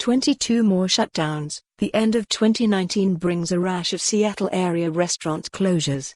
22 more shutdowns. The end of 2019 brings a rash of Seattle area restaurant closures.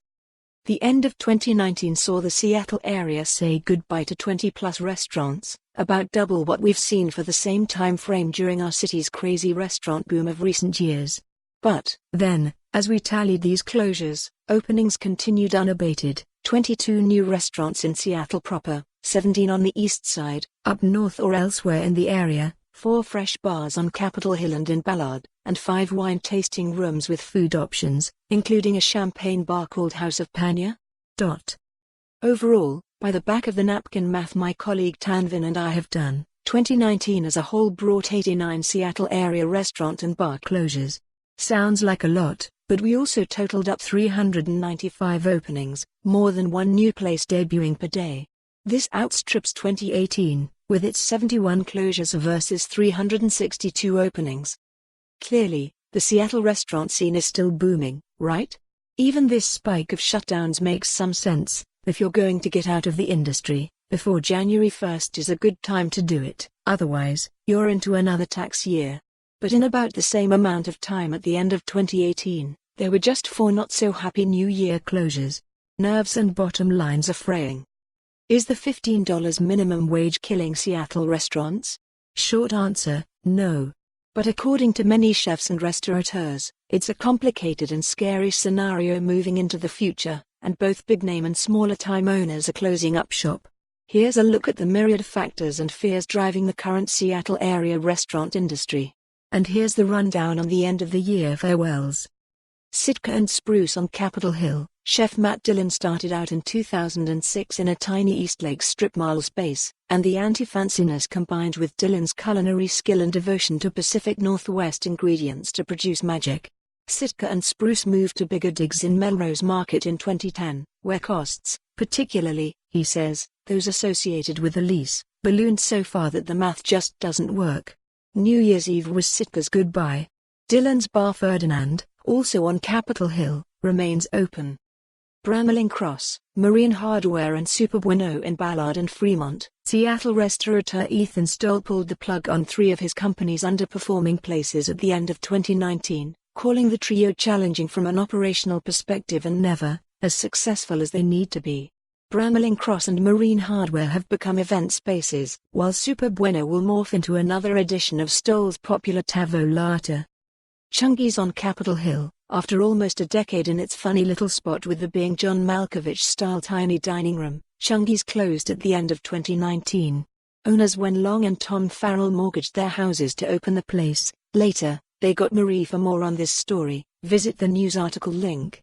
The end of 2019 saw the Seattle area say goodbye to 20-plus restaurants, about double what we've seen for the same time frame during our city's crazy restaurant boom of recent years. But then, as we tallied these closures, openings continued unabated. 22 new restaurants in Seattle proper, 17 on the Eastside, up north or elsewhere in the area, 4 fresh bars on Capitol Hill and in Ballard, and 5 wine tasting rooms with food options, including a champagne bar called House of Pagne. Overall, by the back-of-the-napkin math my colleague Tan Vinh and I have done, 2019 as a whole brought 89 Seattle area restaurant and bar closures. Sounds like a lot, but we also totaled up 395 openings, more than one new place debuting per day. This outstrips 2018, with its 71 closures versus 362 openings. Clearly, the Seattle restaurant scene is still booming, right? Even this spike of shutdowns makes some sense. If you're going to get out of the industry, before January 1st is a good time to do it, otherwise, you're into another tax year. But in about the same amount of time at the end of 2018, there were just 4 not-so-happy New Year closures. Nerves and bottom lines are fraying. Is the $15 minimum wage killing Seattle restaurants? Short answer, no. But according to many chefs and restaurateurs, it's a complicated and scary scenario moving into the future, and both big-name and smaller-time owners are closing up shop. Here's a look at the myriad factors and fears driving the current Seattle area restaurant industry. And here's the rundown on the end-of-the-year farewells. Sitka and Spruce on Capitol Hill. Chef Matt Dillon started out in 2006 in a tiny Eastlake strip mall space, and the anti-fanciness combined with Dillon's culinary skill and devotion to Pacific Northwest ingredients to produce magic. Sitka and Spruce moved to bigger digs in Melrose Market in 2010, where costs, particularly, he says, those associated with the lease, ballooned so far that the math just doesn't work. New Year's Eve was Sitka's goodbye. Dillon's Bar Ferdinand, also on Capitol Hill, remains open. Bramling Cross, Marine Hardware and Super Bueno in Ballard and Fremont. Seattle restaurateur Ethan Stoll pulled the plug on 3 of his company's underperforming places at the end of 2019, calling the trio challenging from an operational perspective and never as successful as they need to be. Bramling Cross and Marine Hardware have become event spaces, while Super Bueno will morph into another edition of Stoll's popular Tavolata. Chunky's on Capitol Hill, after almost a decade in its funny little spot with the being John Malkovich-style tiny dining room, Chunky's closed at the end of 2019. Owners Wen Long and Tom Farrell mortgaged their houses to open the place. Later, they got Marie. For more on this story, visit the news article link.